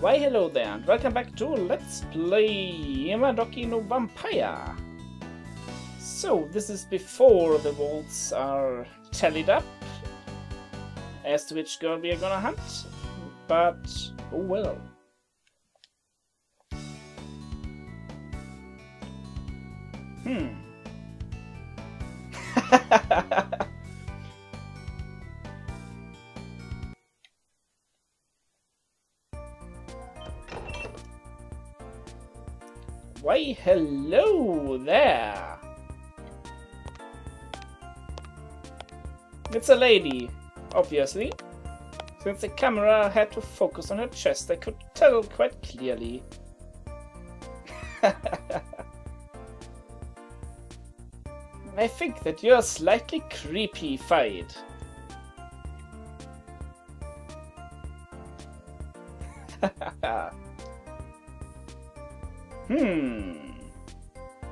Why hello there and welcome back to Let's Play Imadoki no Vampire. So this is before the votes are tallied up as to which girl we are gonna hunt, but oh well. Why hello there! It's a lady, obviously. Since the camera had to focus on her chest, I could tell quite clearly. I think that you're slightly creepy-fied.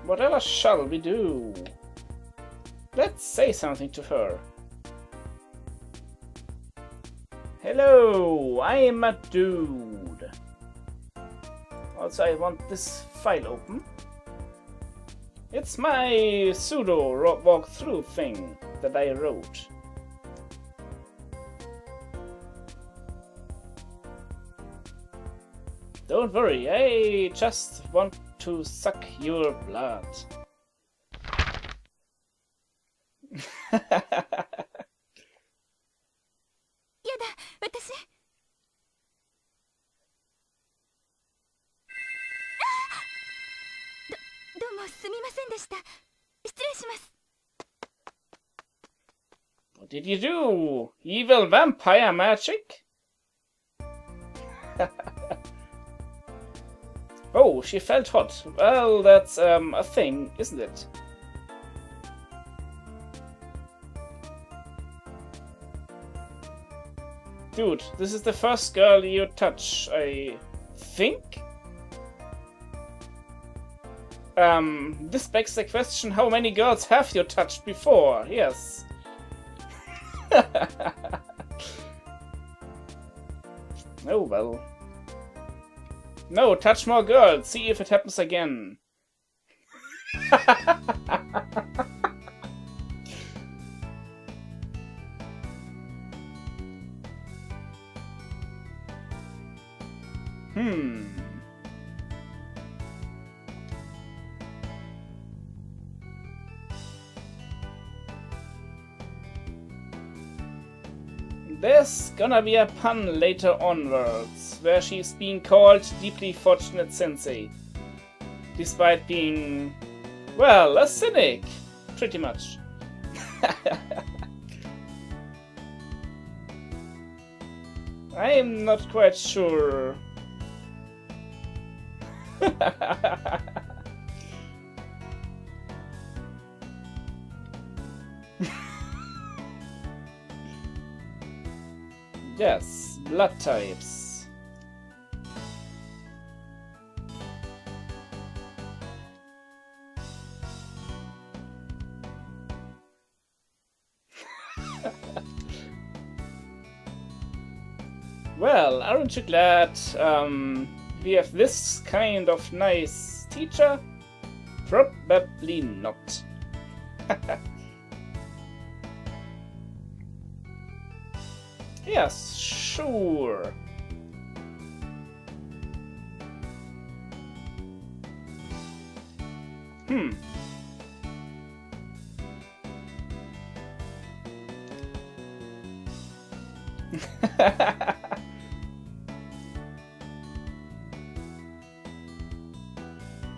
Whatever shall we do? Let's say something to her. Hello, I'm a dude. Also, I want this file open. It's my pseudo walkthrough thing that I wrote. Don't worry, I just want to suck your blood. What did you do? Evil vampire magic? Oh, she felt hot. Well, that's a thing, isn't it? Dude, this is the first girl you touch, I think? This begs the question, how many girls have you touched before? Yes. Oh well. No, touch more girls. See if it happens again. There's gonna be a pun later onwards, where she's being called Deeply Fortunate Sensei, despite being, well, a cynic, pretty much. I'm not quite sure. Yes, blood types. Well, aren't you glad we have this kind of nice teacher? Probably not. Yes, sure.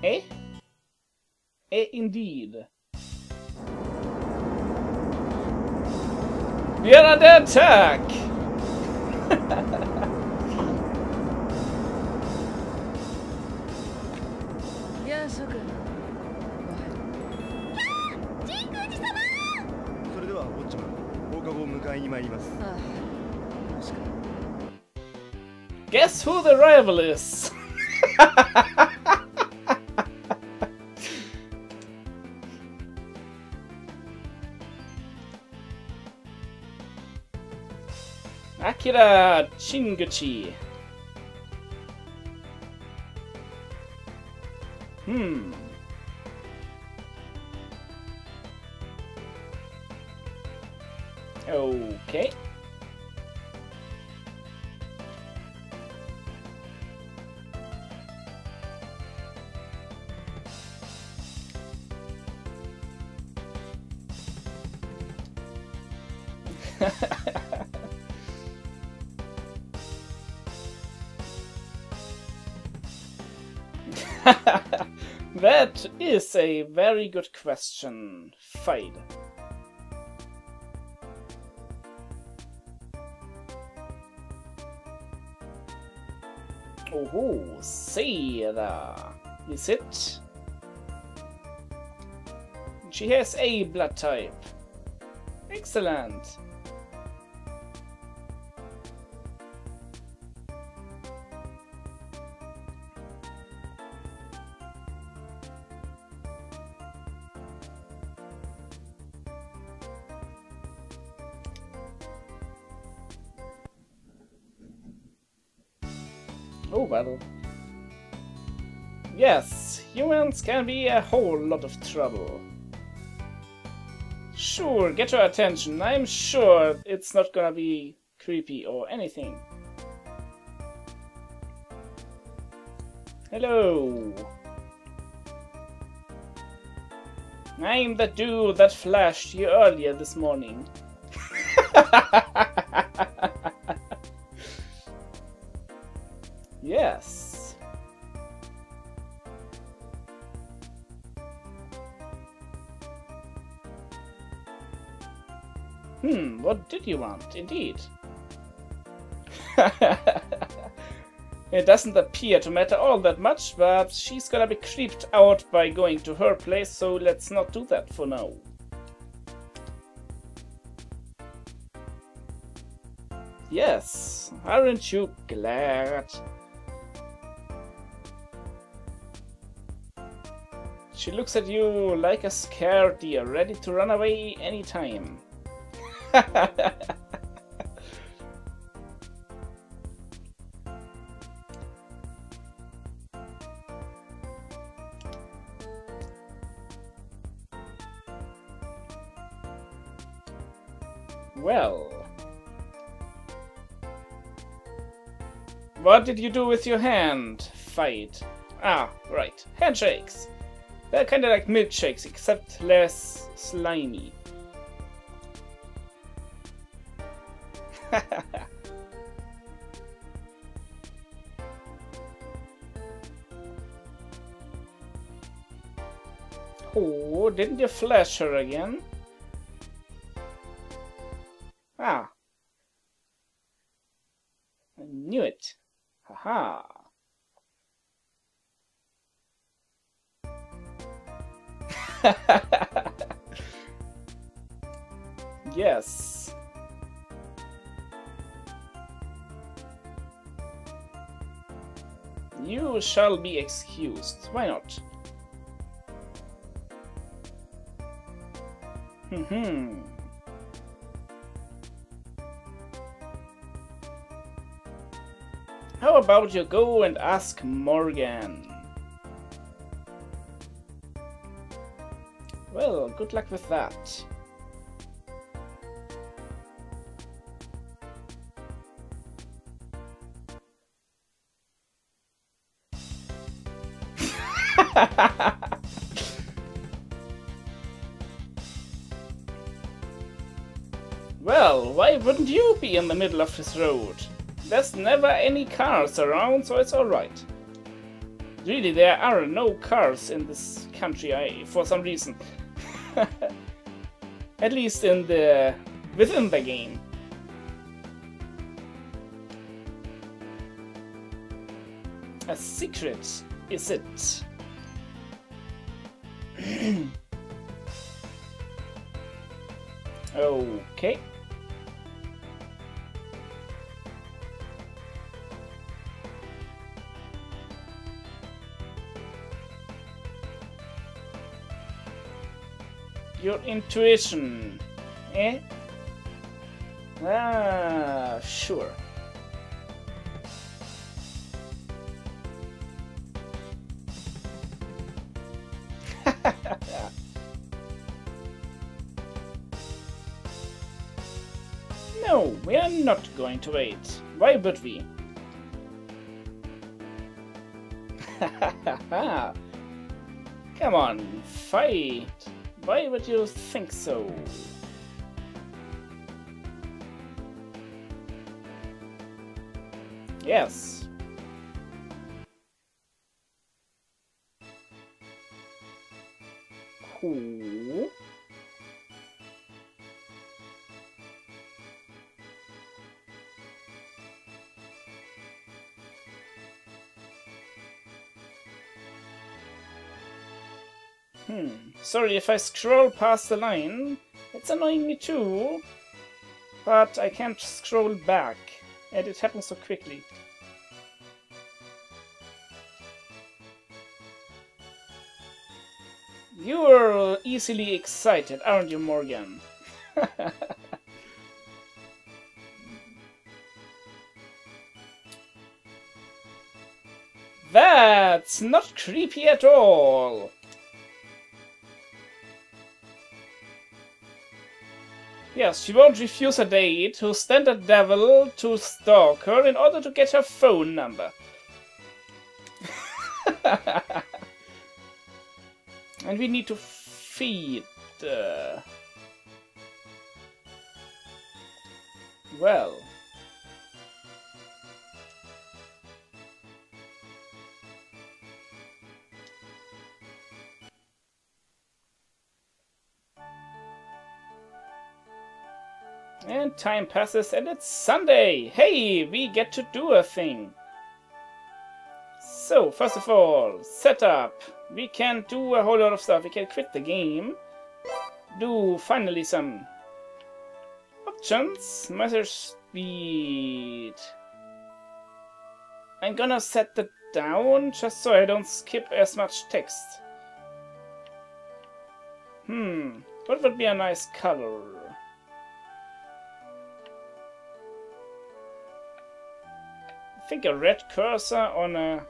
Eh? Eh, indeed. We are under attack! Guess who the rival is? Akira Chinguchi. Hmm. Okay. That is a very good question, Fade. Oh, Seda. Is it? She has a blood type. Excellent. Oh well. Yes, humans can be a whole lot of trouble. Sure, get her attention. I'm sure it's not gonna be creepy or anything. Hello. I'm the dude that flashed you earlier this morning. Yes. What did you want, indeed? It doesn't appear to matter all that much, but she's gonna be creeped out by going to her place, so let's not do that for now. Yes, aren't you glad? She looks at you like a scared deer, ready to run away anytime. Well, what did you do with your hand? Fight. Ah, right. Handshakes. They're kind of like milkshakes, except less slimy. Oh, didn't you flash her again? Ah. I knew it. Haha. Yes. You shall be excused. Why not? How about you go and ask Morgan? Well, good luck with that. Well, why wouldn't you be in the middle of this road? There's never any cars around, so it's alright. Really, there are no cars in this country for some reason. At least within the game. A secret, is it? Okay. Your intuition, eh? Ah, sure. We are not going to wait. Why would we? Come on, fight! Why would you think so? Yes. Cool. Sorry if I scroll past the line. It's annoying me too. But I can't scroll back. And it happens so quickly. You're easily excited, aren't you, Morgan? That's not creepy at all. Yes, she won't refuse a date who'll send a devil to stalk her in order to get her phone number. And we need to feed... Well... And time passes and it's Sunday! Hey, we get to do a thing! So, first of all, setup. We can do a whole lot of stuff. We can quit the game. Do finally some options. Message speed. I'm gonna set that down just so I don't skip as much text. What would be a nice color? I think a red cursor on a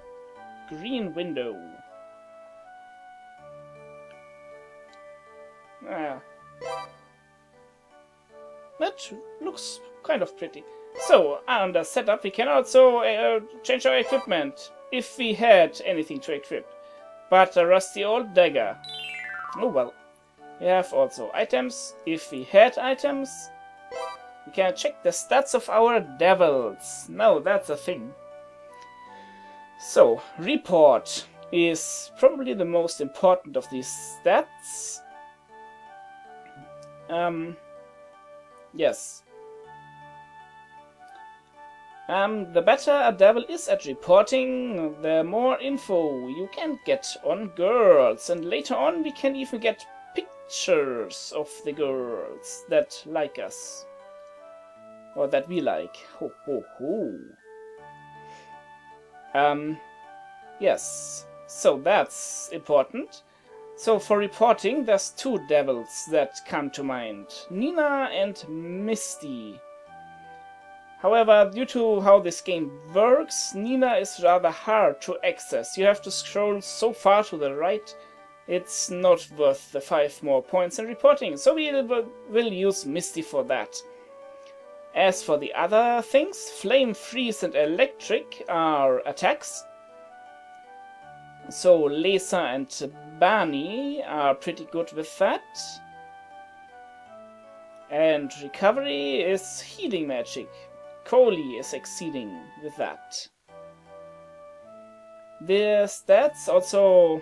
green window. That looks kind of pretty. So, under setup we can also change our equipment, if we had anything to equip. But a rusty old dagger. Oh well. We have also items, if we had items. We can check the stats of our devils. Now that's a thing. So, report is probably the most important of these stats. Yes. The better a devil is at reporting, the more info you can get on girls. And later on we can even get pictures of the girls that like us. Or that we like. Ho ho ho. Yes. So that's important. So for reporting, there's two devils that come to mind. Nina and Misty. However, due to how this game works, Nina is rather hard to access. You have to scroll so far to the right, it's not worth the 5 more points in reporting. So we will use Misty for that. As for the other things, Flame, Freeze and Electric are attacks. So Laser and Bani are pretty good with that. And Recovery is healing magic. Coley is exceeding with that. The stats also,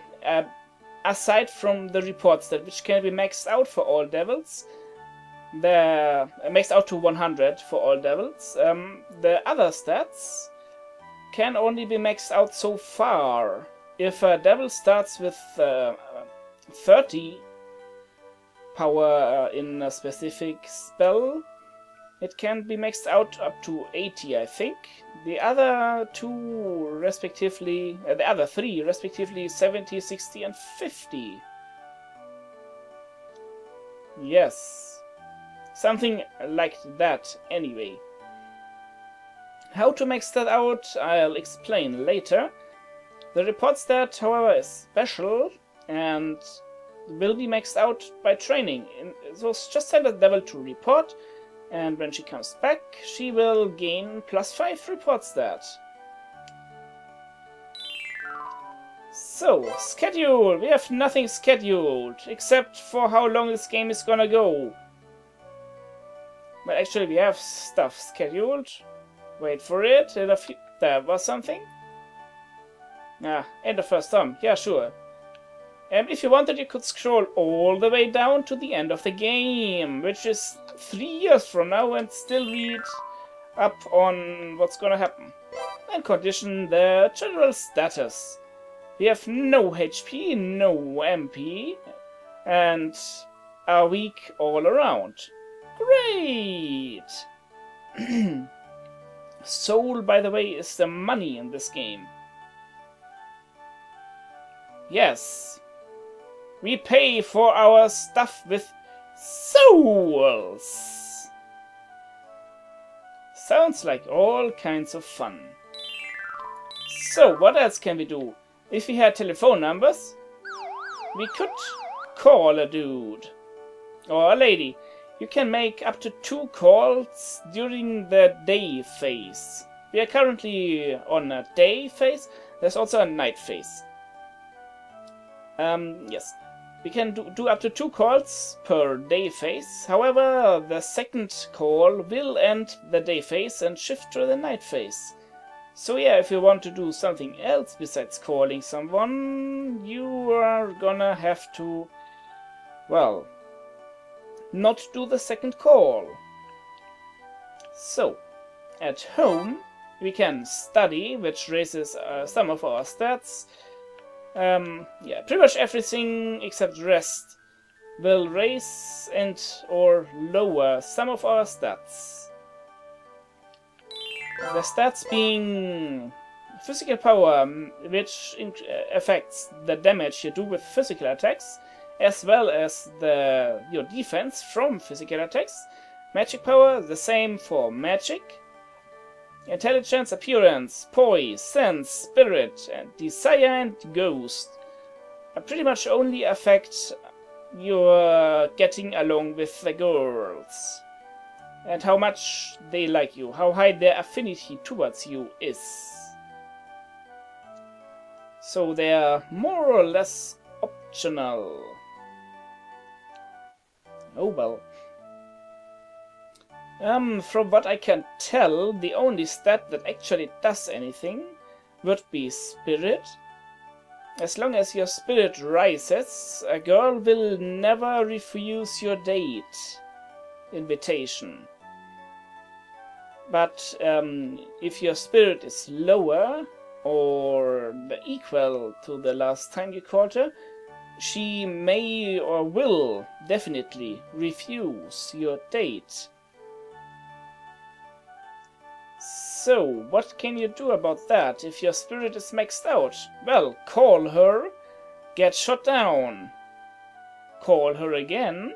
aside from the report stat, which can be maxed out for all devils, the maxed out to 100 for all devils. The other stats can only be maxed out so far. If a devil starts with 30 power in a specific spell, it can be maxed out up to 80, I think. The other two, respectively, the other three, respectively, 70, 60, and 50. Yes. Something like that, anyway. How to max that out, I'll explain later. The report stat, however, is special and will be maxed out by training. So just send a devil to report, And when she comes back, she will gain +5 report stat. So, schedule! We have nothing scheduled, except for how long this game is gonna go. But actually we have stuff scheduled. Wait for it. There was something. Ah, end of first term. Yeah, sure. And if you wanted, you could scroll all the way down to the end of the game, which is 3 years from now, and still read up on what's gonna happen. And condition the general status. We have no HP, no MP, and are weak all around. Great! Soul, by the way, is the money in this game. Yes. We pay for our stuff with souls. Sounds like all kinds of fun. So, what else can we do? If we had telephone numbers, we could call a dude or a lady. You can make up to 2 calls during the day phase. We are currently on a day phase. There's also a night phase. Yes. We can do up to 2 calls per day phase. However, the second call will end the day phase and shift to the night phase. So yeah, if you want to do something else besides calling someone, you are gonna have to, well, not do the second call. So, at home, we can study, which raises some of our stats. Yeah, pretty much everything except rest will raise and or lower some of our stats. The stats being physical power, which affects the damage you do with physical attacks, as well as your defense from physical attacks. Magic power, the same for magic. Intelligence, appearance, poise, sense, spirit, and desire and ghost pretty much only affect your getting along with the girls. And how much they like you, how high their affinity towards you is. So they're more or less optional. Oh well. From what I can tell, the only stat that actually does anything would be spirit. As long as your spirit rises, a girl will never refuse your date invitation. But if your spirit is lower or equal to the last time you called her, she may or will definitely refuse your date. So, what can you do about that if your spirit is maxed out? Well, call her, get shot down. Call her again.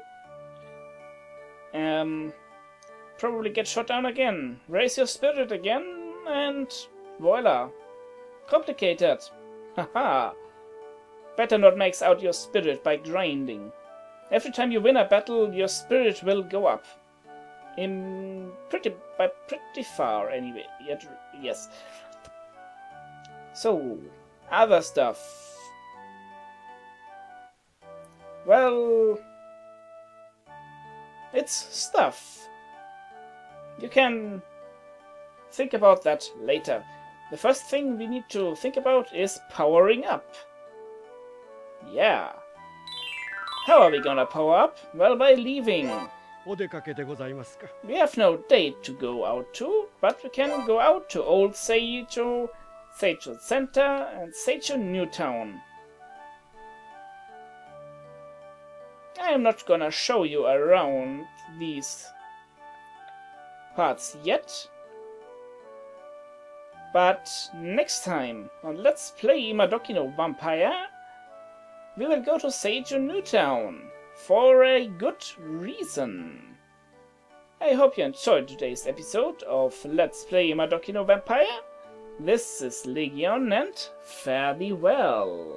Probably get shot down again. Raise your spirit again, and voila. Complicated. Haha. Better not max out your spirit by grinding. Every time you win a battle, your spirit will go up. By pretty far anyway. Yes. So, other stuff. Well, it's stuff. You can think about that later. The first thing we need to think about is powering up. Yeah. How are we gonna power up? Well, by leaving. We have no date to go out to, but we can go out to Old Seicho, Seicho Center, and Seicho Newtown. I am not gonna show you around these parts yet, but next time on Let's Play Imadoki no Vampire, we will go to Seicho Newtown for a good reason. I hope you enjoyed today's episode of Let's Play Imadoki no Vampire. This is Legion, and fare thee well.